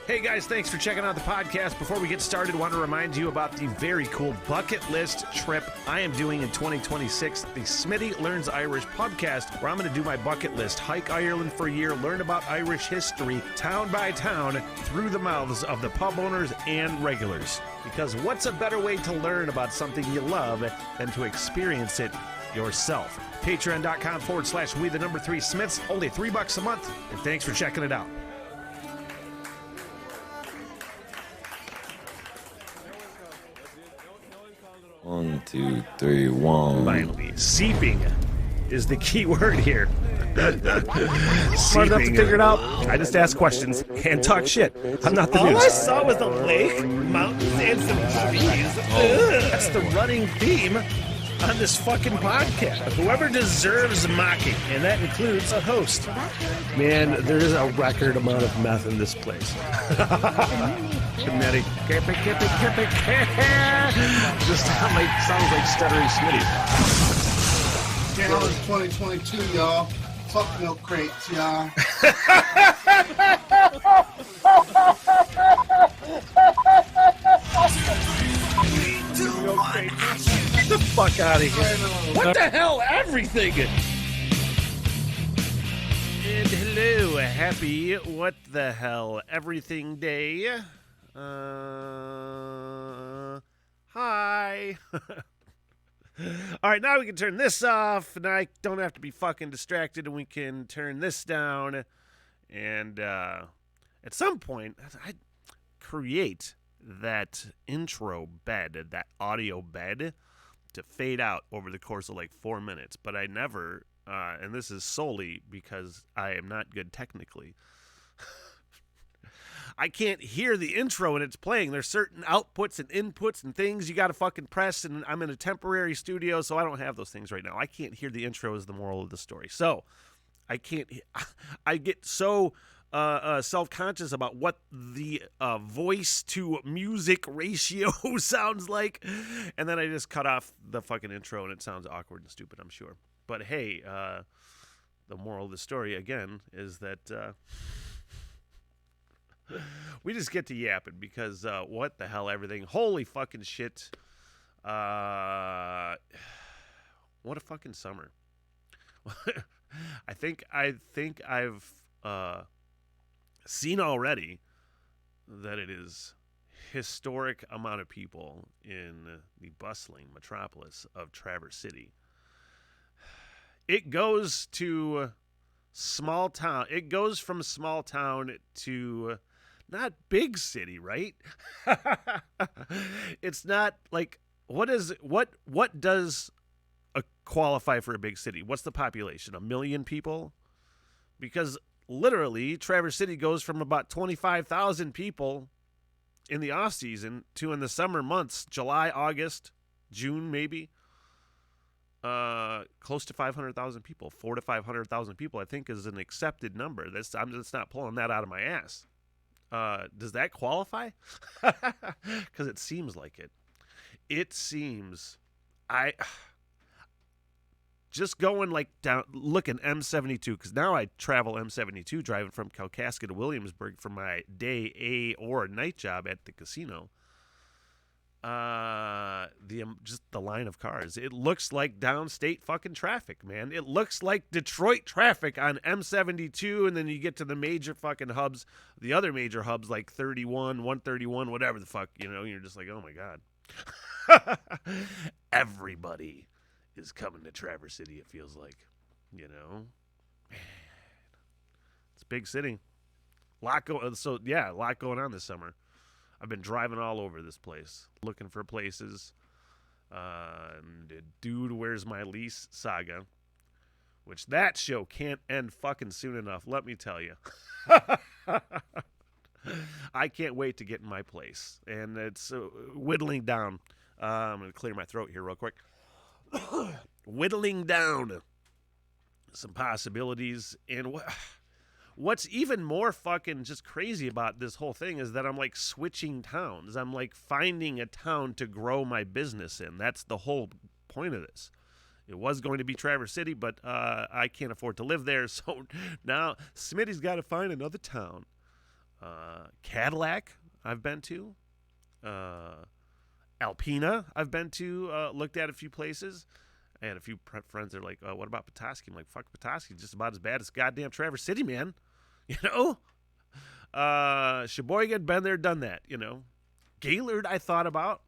Hey guys, thanks for checking out the podcast. Before we get started, I want to remind you about the very cool bucket list trip I am doing in 2026, the Smitty Learns Irish podcast, where I'm going to do my bucket list, hike Ireland for a year, learn about Irish history, town by town, through the mouths of the pub owners and regulars. Because what's a better way to learn about something you love than to experience it yourself? Patreon.com/we3Smiths, only $3 a month, and thanks for checking it out. 1, 2, 3, 1. Finally, seeping is the key word here. Smart enough to figure it out. I just ask questions and talk shit. I'm not the All news. I saw was a lake, mountains, and some trees. That's the running theme on this fucking podcast. Whoever deserves mocking, and that includes a host. Man, there is a record amount of meth in this place. Smitty. Just sounds like stuttering Smitty. Challenge 2022, y'all. Fuck milk crates, y'all. Get the fuck out of here. What the hell? Everything. And hello, happy what the hell everything day. Hi. All right, now we can turn this off, and I don't have to be fucking distracted, and we can turn this down. And at some point, I'd create that intro bed, that audio bed, to fade out over the course of like 4 minutes. But I never, and this is solely because I am not good technically, I can't hear the intro when it's playing. There's certain outputs and inputs and things you got to fucking press, and I'm in a temporary studio, so I don't have those things right now. I can't hear the intro is the moral of the story. So I can't, I get so self-conscious about what the voice to music ratio sounds like, and then I just cut off the fucking intro, and it sounds awkward and stupid, I'm sure. But hey, the moral of the story, again, is that we just get to yapping because what the hell, everything. Holy fucking shit. What a fucking summer. I think I've seen already that it is historic amount of people in the bustling metropolis of Traverse City. It goes to small town. It goes from small town to not big city, right? It's not like what does qualify for a big city? What's the population? 1 million people? Because literally Traverse City goes from about 25,000 people in the off season to in the summer months, July, August, June maybe, close to 500,000 people. 400,000 to 500,000 people, I think, is an accepted number. I'm just not pulling that out of my ass. Does that qualify? Because it seems like it. It seems just going like down, looking M72, because now I travel M72 driving from Kalkaska to Williamsburg for my day A or night job at the casino. Just the line of cars. It looks like downstate fucking traffic, man. It looks like Detroit traffic on M72, and then you get to the major fucking hubs, the other major hubs like 31, 131, whatever the fuck, you're just like, oh my God. Everybody is coming to Traverse City, it feels like, Man, it's a big city. A lot going on this summer. I've been driving all over this place, looking for places. And dude, where's my Lease Saga? Which that show can't end fucking soon enough, let me tell you. I can't wait to get in my place. And it's whittling down. I'm going to clear my throat here real quick. Whittling down some possibilities. And what's even more fucking just crazy about this whole thing is that I'm like switching towns. I'm like finding a town to grow my business in. That's the whole point of this. It was going to be Traverse City, but I can't afford to live there. So now Smitty's got to find another town. Cadillac, I've been to. Alpena, I've been to. Looked at a few places. I had a few friends that are like, what about Petoskey? I'm like, fuck Petoskey, just about as bad as goddamn Traverse City, man. You know? Sheboygan, been there, done that, you know? Gaylord, I thought about.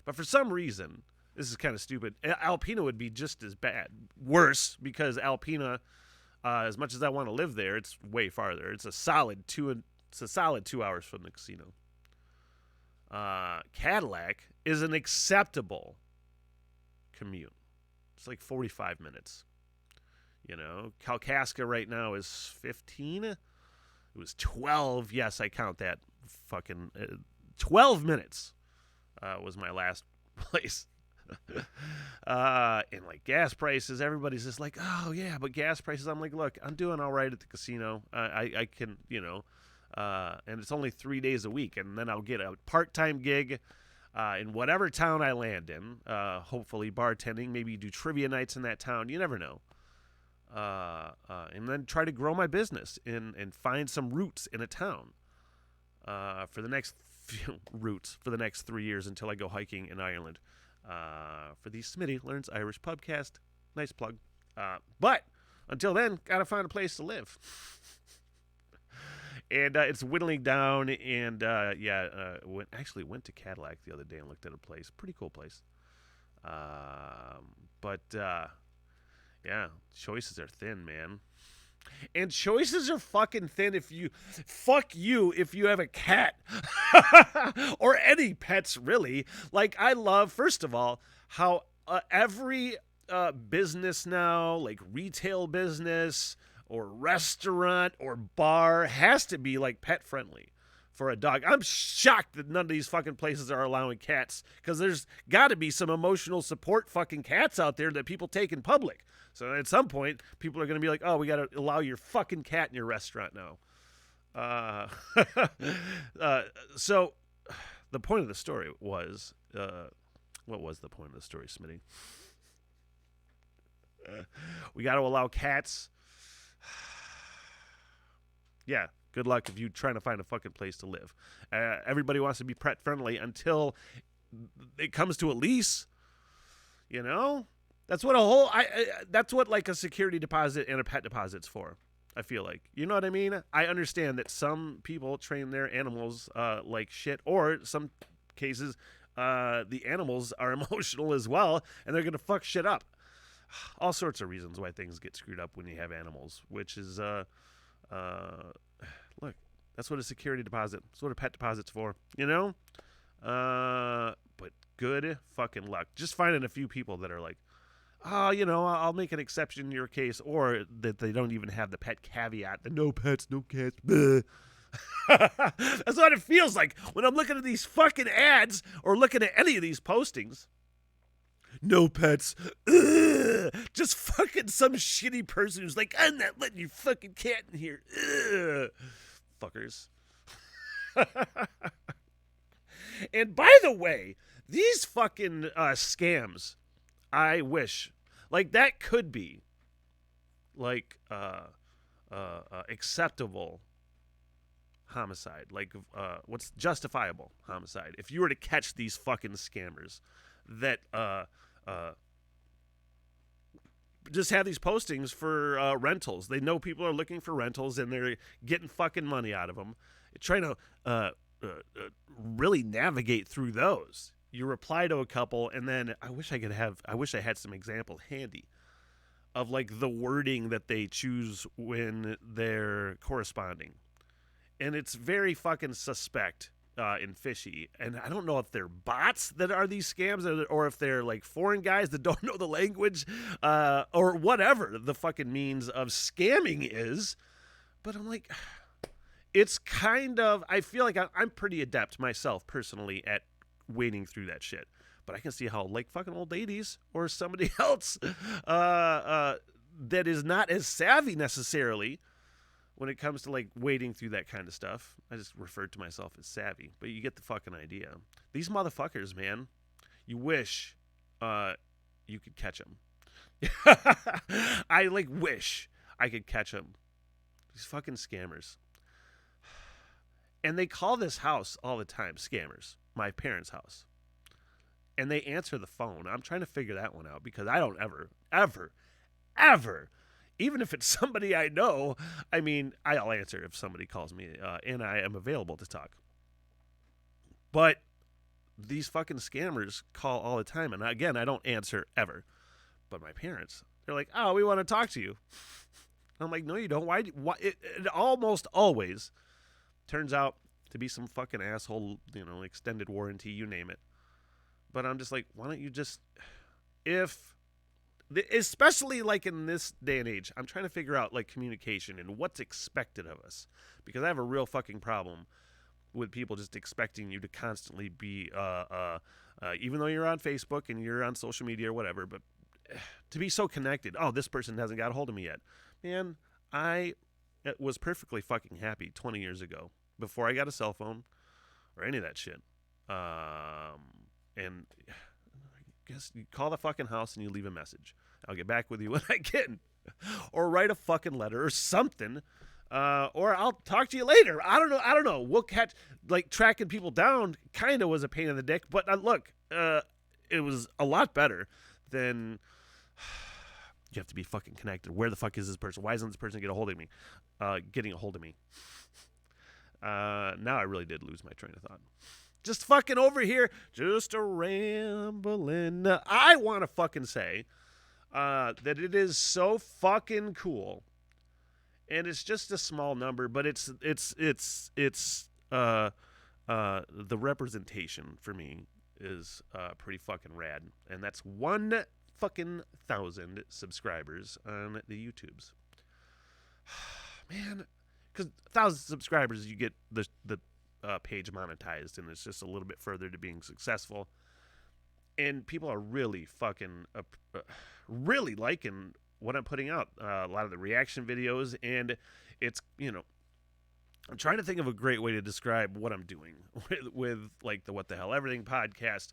But for some reason, this is kind of stupid, Alpena would be just as bad. Worse, because Alpena, as much as I want to live there, it's way farther. It's a solid 2 hours from the casino. Cadillac is an acceptable commute. It's like 45 minutes. You know, Kalkaska right now is 15. It was 12. Yes, I count that. Fucking 12 minutes was my last place. And like gas prices, everybody's just like, oh yeah, but gas prices. I'm like, look, I'm doing all right at the casino. I can, you know, and it's only 3 days a week, and then I'll get a part-time gig in whatever town I land in, hopefully bartending, maybe do trivia nights in that town. You never know. And then try to grow my business and find some roots in a town for the next 3 years until I go hiking in Ireland. For the Smitty Learns Irish Pubcast. Nice plug. But until then, gotta find a place to live. And it's whittling down, and went to Cadillac the other day and looked at a place. Pretty cool place. But choices are thin, man. And choices are fucking thin if you have a cat or any pets, really. Like, I love, first of all, how every business now, like retail business or restaurant or bar, has to be like pet friendly for a dog. I'm shocked that none of these fucking places are allowing cats, because there's got to be some emotional support fucking cats out there that people take in public. So at some point, people are going to be like, oh, we got to allow your fucking cat in your restaurant now. So the point of the story was, what was the point of the story, Smitty? We got to allow cats. Yeah, good luck if you're trying to find a fucking place to live. Everybody wants to be pet friendly until it comes to a lease. You know, that's what that's what like a security deposit and a pet deposit's for. I feel like, you know what I mean? I understand that some people train their animals like shit, or some cases the animals are emotional as well, and they're gonna fuck shit up. All sorts of reasons why things get screwed up when you have animals, which is look, that's what a security deposit, that's what a pet deposit's for, you know? But good fucking luck just finding a few people that are like, oh, you know, I'll make an exception in your case, or that they don't even have the pet caveat, the no pets, no cats. That's what it feels like when I'm looking at these fucking ads or looking at any of these postings. No pets. Ugh. Just fucking some shitty person who's like, I'm not letting your fucking cat in here. Ugh. Fuckers. And by the way, these fucking scams, I wish, like, that could be like acceptable homicide, like what's justifiable homicide, if you were to catch these fucking scammers that just have these postings for rentals. They know people are looking for rentals, and they're getting fucking money out of them, trying to really navigate through those. You reply to a couple, and then I wish I had some examples handy of like the wording that they choose when they're corresponding. And it's very fucking suspect and fishy. And I don't know if they're bots that are these scams, or if they're like foreign guys that don't know the language, or whatever the fucking means of scamming is. But I'm like, it's kind of, I feel like I'm pretty adept myself personally at wading through that shit. But I can see how like fucking old ladies or somebody else that is not as savvy necessarily when it comes to like wading through that kind of stuff. I just referred to myself as savvy, but you get the fucking idea. These motherfuckers, man, you wish you could catch them. I like wish I could catch them. These fucking scammers. And they call this house all the time, scammers, my parents' house. And they answer the phone. I'm trying to figure that one out because I don't ever, even if it's somebody I know, I mean, I'll answer if somebody calls me and I am available to talk. But these fucking scammers call all the time. And again, I don't answer ever. But my parents, they're like, oh, we want to talk to you. I'm like, no, you don't. Why? It almost always turns out to be some fucking asshole, extended warranty, you name it. But I'm just like, why don't you just, especially like in this day and age, I'm trying to figure out like communication and what's expected of us. Because I have a real fucking problem with people just expecting you to constantly be, even though you're on Facebook and you're on social media or whatever, but to be so connected. Oh, this person hasn't got a hold of me yet. Man, I was perfectly fucking happy 20 years ago before I got a cell phone or any of that shit. And I guess you call the fucking house and you leave a message. I'll get back with you when I can. Or write a fucking letter or something. Or I'll talk to you later. I don't know. We'll catch, like, tracking people down kind of was a pain in the dick. But look, it was a lot better than you have to be fucking connected. Where the fuck is this person? Why isn't this person getting a hold of me? Now I really did lose my train of thought. Just fucking over here, just a rambling. I want to fucking say that it is so fucking cool, and it's just a small number, but it's the representation for me is pretty fucking rad, and that's 1,000 subscribers on the YouTubes. Man, because 1,000 subscribers, you get the page monetized, and it's just a little bit further to being successful. And people are really fucking really liking what I'm putting out. A lot of the reaction videos, and it's, I'm trying to think of a great way to describe what I'm doing with like the What the Hell Everything podcast,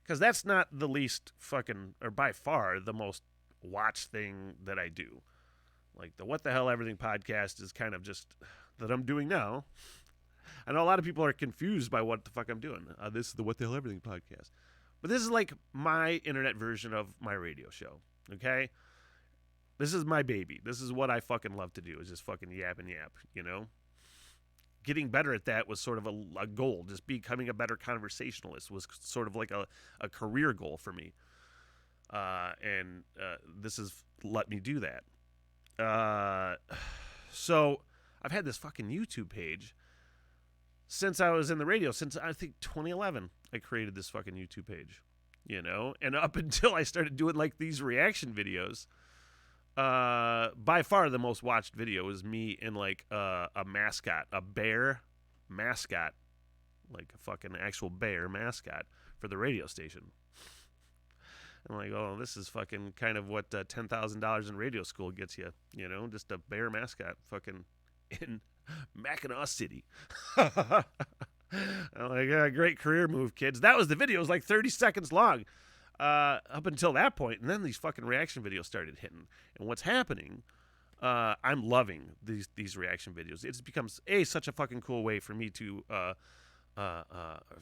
because that's not the least fucking, or by far the most watched thing that I do. Like the What the Hell Everything podcast is kind of just that I'm doing now. I know a lot of people are confused by what the fuck I'm doing. This is the What the Hell Everything podcast. But this is like my internet version of my radio show, okay? This is my baby. This is what I fucking love to do, is just fucking yap and yap, Getting better at that was sort of a goal. Just becoming a better conversationalist was sort of like a career goal for me. And this has let me do that. So I've had this fucking YouTube page since I was in the radio, since I think 2011, I created this fucking YouTube page, and up until I started doing like these reaction videos, by far the most watched video was me in like a mascot, a bear mascot, like a fucking actual bear mascot for the radio station. I'm like, oh, this is fucking kind of what $10,000 in radio school gets you, just a bear mascot fucking in Mackinac City. I'm like, great career move, kids. That was the video. It was like 30 seconds long up until that point, and then these fucking reaction videos started hitting. And what's happening, I'm loving these reaction videos. It's becomes such a fucking cool way for me to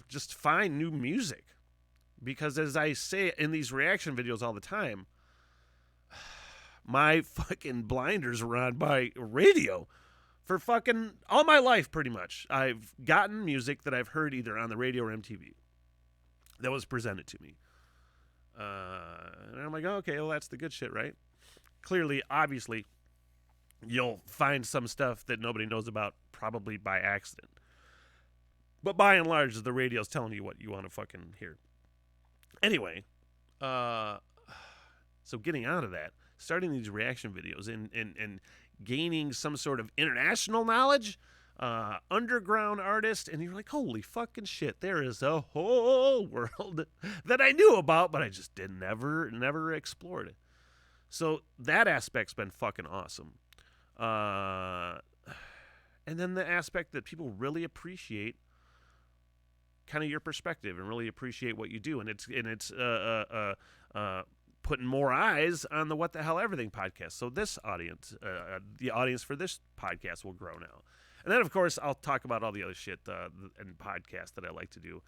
just find new music, because as I say in these reaction videos all the time, my fucking blinders were on by radio. For fucking all my life, pretty much, I've gotten music that I've heard either on the radio or MTV that was presented to me. And I'm like, oh, okay, well, that's the good shit, right? Clearly, obviously, you'll find some stuff that nobody knows about, probably by accident. But by and large, the radio's telling you what you want to fucking hear. Anyway, so getting out of that, starting these reaction videos and gaining some sort of international knowledge, underground artist, and you're like, holy fucking shit, there is a whole world that I knew about, but I just never explored it. So that aspect's been fucking awesome. And then the aspect that people really appreciate kind of your perspective and really appreciate what you do, and it's putting more eyes on the What the Hell Everything podcast. So this audience, the audience for this podcast will grow now. And then, of course, I'll talk about all the other shit and podcasts that I like to do,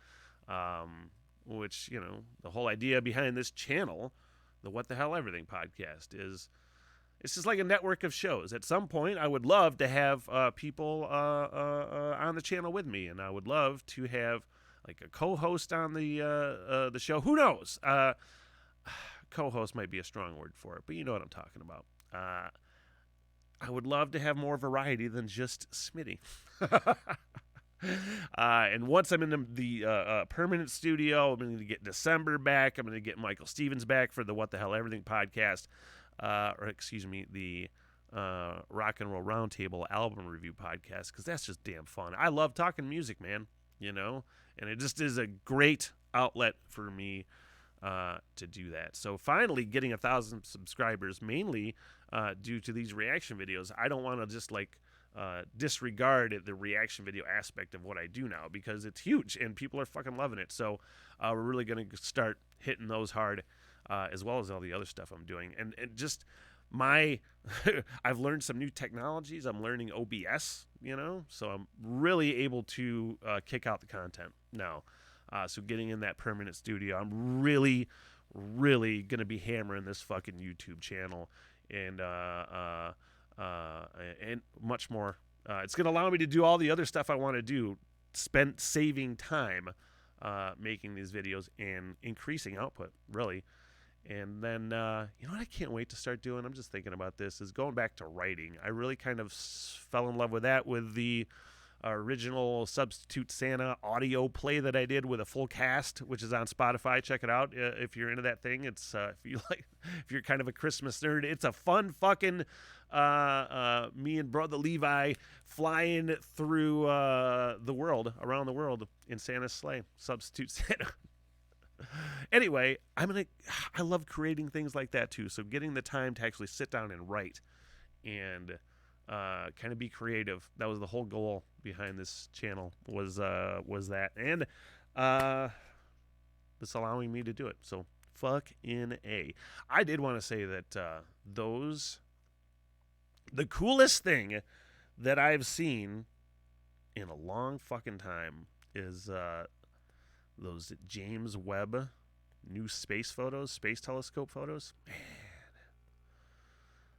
which, you know, the whole idea behind this channel, the What the Hell Everything podcast, is it's just like a network of shows. At some point, I would love to have people on the channel with me, and I would love to have like a co-host on the show. Who knows? Co-host might be a strong word for it, but you know what I'm talking about. I would love to have more variety than just Smitty. And once I'm in the permanent studio, I'm going to get December back. I'm going to get Michael Stevens back for the What the Hell Everything podcast. The Rock and Roll Roundtable album review podcast, because that's just damn fun. I love talking music, man, you know, and it just is a great outlet for me to do that. So finally getting 1,000 subscribers, mainly due to these reaction videos. I don't want to just like disregard the reaction video aspect of what I do now, because it's huge and people are fucking loving it. So we're really going to start hitting those hard, as well as all the other stuff I'm doing. And just I've learned some new technologies. I'm learning OBS, you know, so I'm really able to kick out the content now. So getting in that permanent studio, I'm really, really going to be hammering this fucking YouTube channel and much more. It's going to allow me to do all the other stuff I want to do, saving time making these videos and increasing output, really. And then, you know what I can't wait to start doing? I'm just thinking about this, is going back to writing. I really kind of fell in love with that with the original Substitute Santa audio play that I did with a full cast, which is on Spotify. Check it out if you're into that thing. It's if you're kind of a Christmas nerd, it's a fun fucking me and brother Levi flying through the world, around the world in Santa's sleigh. Substitute Santa. Anyway, I love creating things like that too. So getting the time to actually sit down and write and kind of be creative. That was the whole goal behind this channel, was that, and it's allowing me to do it. So fuck in A. I did want to say that the coolest thing that I've seen in a long fucking time is those James Webb new space telescope photos. Man,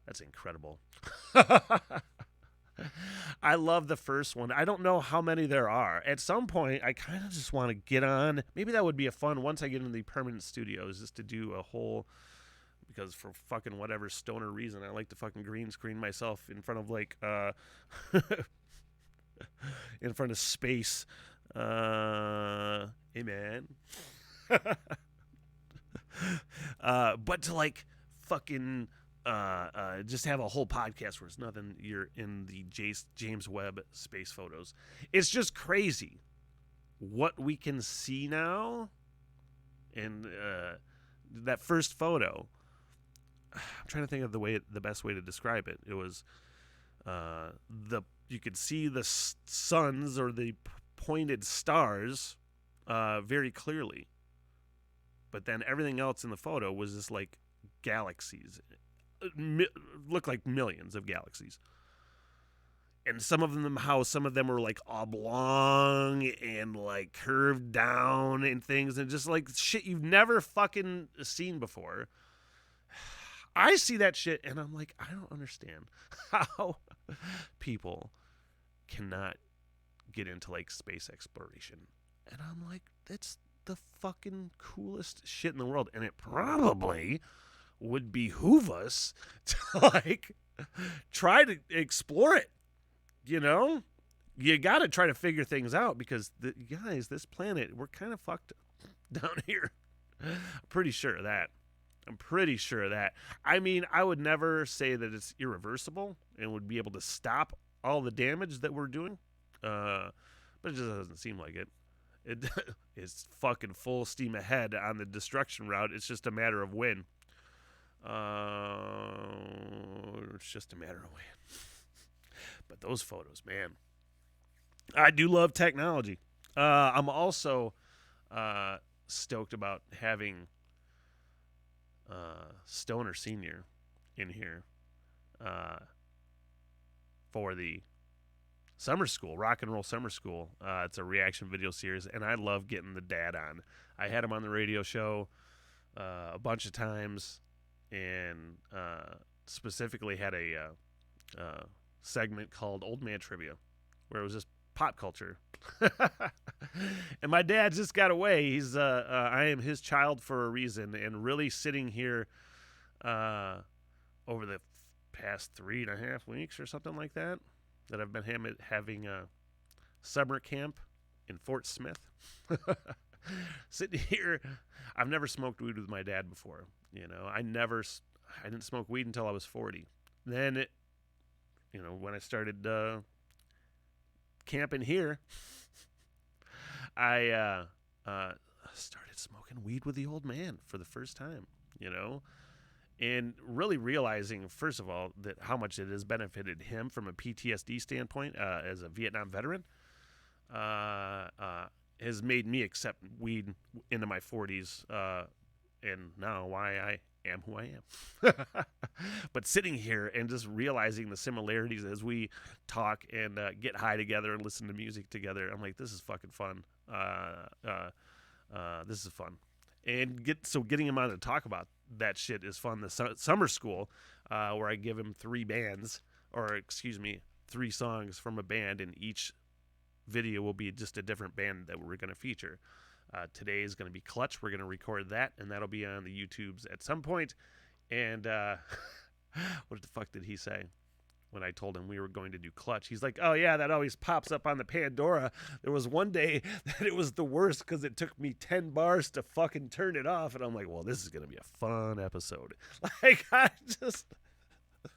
that's incredible. I love the first one. I don't know how many there are. At some point, I kind of just want to get on. Maybe that would be a fun, once I get into the permanent studios, just to do a whole, because for fucking whatever stoner reason, I like to fucking green screen myself in front of like, in front of space. Hey man. But to like fucking just have a whole podcast where it's nothing, you're in the James Webb space photos. It's just crazy what we can see now. And that first photo, I'm trying to think of the best way to describe it. It was you could see the suns or the pointed stars very clearly, but then everything else in the photo was just like galaxies. Looked like millions of galaxies, and some of them were like oblong and like curved down and things, and just like shit you've never fucking seen before. I see that shit and I'm like, I don't understand how people cannot get into like space exploration. And I'm like, that's the fucking coolest shit in the world, and it probably would behoove us to like try to explore it. You know, you got to try to figure things out, because this planet, we're kind of fucked down here. I'm pretty sure of that. I mean, I would never say that it's irreversible and would be able to stop all the damage that we're doing, but it just doesn't seem like it. It is fucking full steam ahead on the destruction route. It's just a matter of when. It's just a matter of when. But those photos, man. I do love technology. I'm also stoked about having Stoner Senior in here for the Summer School, Rock and Roll Summer School. It's a reaction video series, and I love getting the dad on. I had him on the radio show a bunch of times, and specifically had a segment called Old Man Trivia, where it was just pop culture. And my dad just got away. He's I am his child for a reason, and really sitting here over the past 3.5 weeks or something like that I've been having a summer camp in Fort Smith. Sitting here, I've never smoked weed with my dad before. I didn't smoke weed until I was 40. Then when I started camping here, I started smoking weed with the old man for the first time, and really realizing, first of all, that how much it has benefited him from a PTSD standpoint as a Vietnam veteran, has made me accept weed into my 40s, and now why I am who I am. But sitting here and just realizing the similarities as we talk and get high together and listen to music together, I'm like, this is fucking fun. This is fun. And getting him on to talk about that shit is fun. The summer school, where I give him 3 songs from a band, and each video will be just a different band that we're going to feature. Today is going to be Clutch. We're going to record that, and that'll be on the YouTubes at some point. And what the fuck did he say when I told him we were going to do Clutch? He's like, oh yeah, that always pops up on the Pandora. There was one day that it was the worst because it took me 10 bars to fucking turn it off. And I'm like, well, this is going to be a fun episode. Like,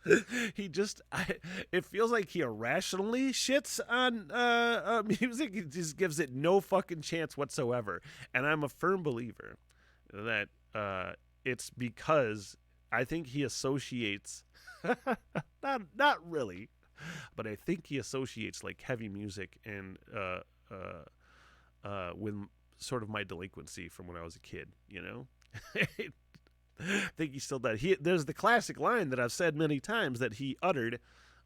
it feels like he irrationally shits on music. He just gives it no fucking chance whatsoever. And I'm a firm believer that it's because I think he associates not really, but I think he associates like heavy music and with sort of my delinquency from when I was a kid, I think he still does. There's the classic line that I've said many times that he uttered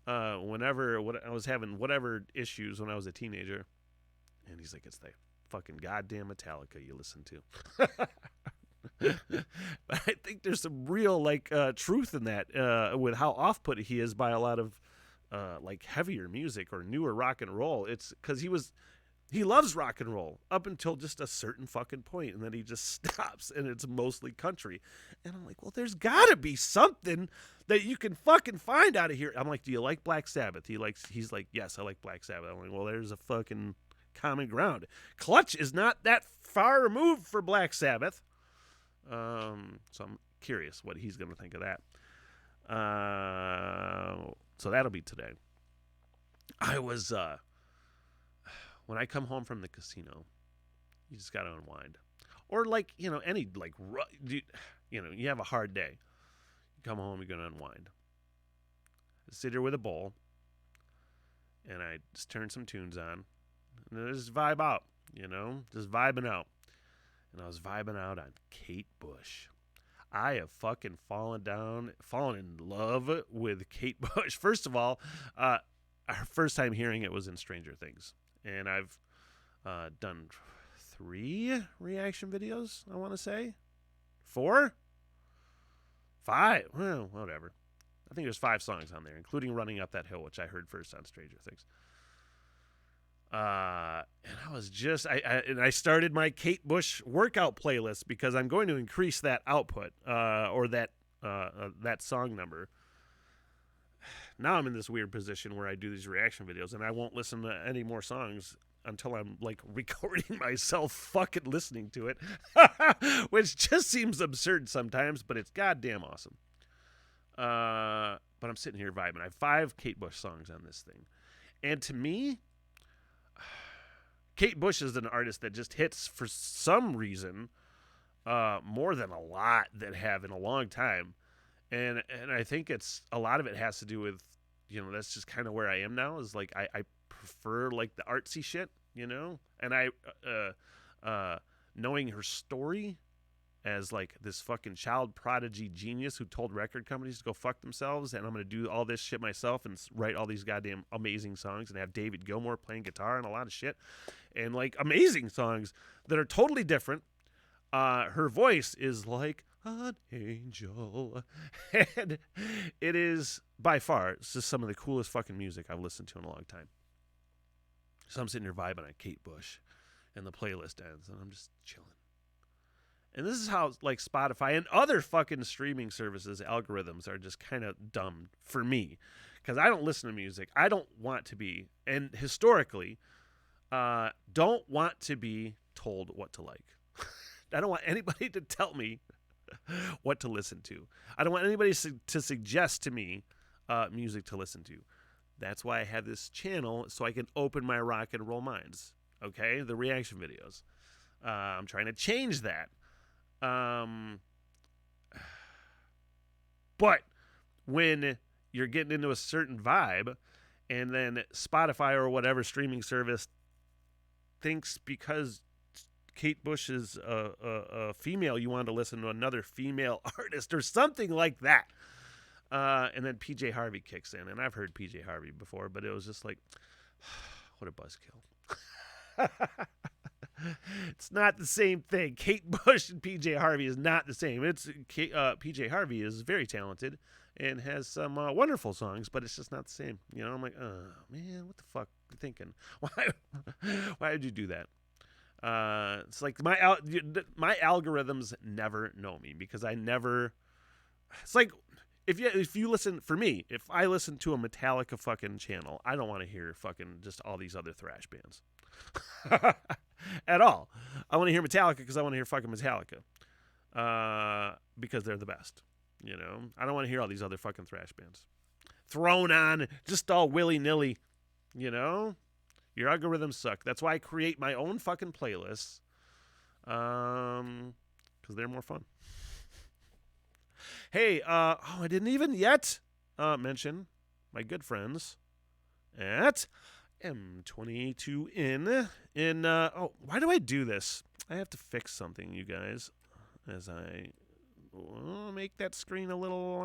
whenever I was having whatever issues when I was a teenager. And he's like, it's the fucking goddamn Metallica you listen to. But I think there's some real truth in that with how off-put he is by a lot of heavier music or newer rock and roll. It's because he loves rock and roll up until just a certain fucking point, and then he just stops, and it's mostly country. And I'm like, well, there's got to be something that you can fucking find out of here. I'm like, do you like Black Sabbath? He's like, yes, I like Black Sabbath. I'm like, well, there's a fucking common ground. Clutch is not that far removed for Black Sabbath. So I'm curious what he's going to think of that. So that'll be today. I was, when I come home from the casino, you just got to unwind. Or you have a hard day. You come home, you're going to unwind. I sit here with a bowl, and I just turn some tunes on, and I just vibe out, just vibing out. And I was vibing out on Kate Bush. I have fucking fallen in love with Kate Bush. First of all, our first time hearing it was in Stranger Things. And I've done 3 reaction videos, I want to say. 4? 5? Well, whatever. I think there's 5 songs on there, including Running Up That Hill, which I heard first on Stranger Things. And I was just, I started my Kate Bush workout playlist because I'm going to increase that output, or that song number. Now I'm in this weird position where I do these reaction videos and I won't listen to any more songs until I'm recording myself fucking listening to it, which just seems absurd sometimes, but it's goddamn awesome. But I'm sitting here vibing. I have 5 Kate Bush songs on this thing. And to me, Kate Bush is an artist that just hits for some reason more than a lot that have in a long time. And I think a lot of it has to do with, that's just kind of where I am now, is I prefer the artsy shit, and I knowing her story as like this fucking child prodigy genius who told record companies to go fuck themselves, and I'm going to do all this shit myself and write all these goddamn amazing songs and have David Gilmour playing guitar and a lot of shit and like amazing songs that are totally different. Her voice is like an angel, and it is by far, it's just some of the coolest fucking music I've listened to in a long time. So I'm sitting here vibing on Kate Bush, and the playlist ends, and I'm just chilling. And this is how, like, Spotify and other fucking streaming services algorithms are just kind of dumb for me, because I don't listen to music. I don't want to be, and historically, don't want to be told what to like. I don't want anybody to tell me what to listen to. I don't want anybody to suggest to me music to listen to. That's why I have this channel, so I can open my rock and roll minds. Okay, the reaction videos. I'm trying to change that. But when you're getting into a certain vibe, and then Spotify or whatever streaming service thinks because Kate Bush is a female, you want to listen to another female artist or something like that. And then PJ Harvey kicks in. And I've heard PJ Harvey before, but it was just like, what a buzzkill. It's not the same thing. Kate Bush and PJ Harvey is not the same. PJ Harvey is very talented and has some wonderful songs, but it's just not the same. You know, I'm like, oh, man, what the fuck are you thinking? Why did you do that? It's like my algorithms never know me because I never. It's like if you listen, for me, if I listen to a Metallica fucking channel, I don't want to hear fucking just all these other thrash bands at all. I want to hear Metallica because I want to hear fucking Metallica because they're the best. You know, I don't want to hear all these other fucking thrash bands thrown on just all willy nilly. You know. Your algorithms suck. That's why I create my own fucking playlists. Because they're more fun. Hey, I didn't even yet mention my good friends at M22 why do I do this? I have to fix something, you guys, as I make that screen a little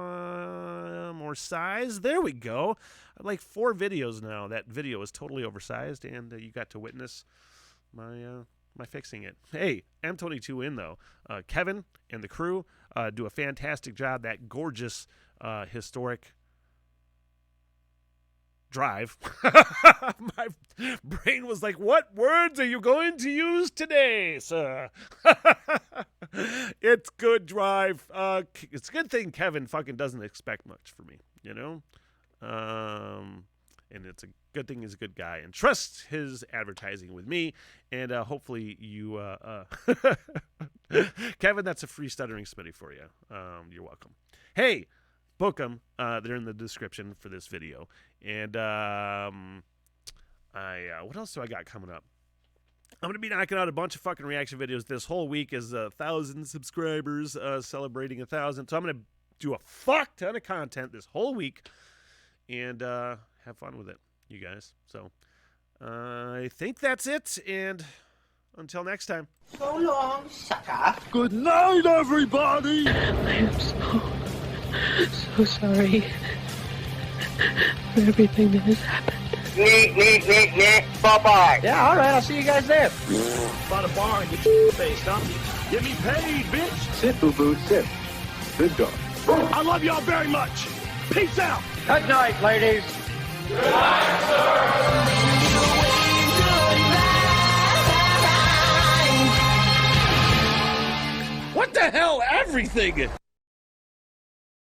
more size. There we go. I have like 4 videos now. That video is totally oversized, and you got to witness my fixing it. Hey, M22 in though. Kevin and the crew do a fantastic job. That gorgeous historic drive. My brain was like, what words are you going to use today, sir? It's good drive. It's a good thing Kevin fucking doesn't expect much from me, you know? And it's a good thing he's a good guy and trusts his advertising with me. And hopefully you, Kevin, that's a free stuttering Smitty for you. You're welcome. Hey, book them. They're in the description for this video. And what else do I got coming up? I'm going to be knocking out a bunch of fucking reaction videos this whole week as 1,000 subscribers, celebrating 1,000. So I'm going to do a fuck ton of content this whole week and have fun with it, you guys. So I think that's it. And until next time. So long, sucker. Good night, everybody! I am so sorry for everything that has happened. Bye-bye. Yeah, all right, I'll see you guys there. By the bar and get your face, huh? Get me paid, bitch! Sit, boo-boo, sit. Good dog. I love y'all very much. Peace out! Good night, ladies. What the hell? Everything!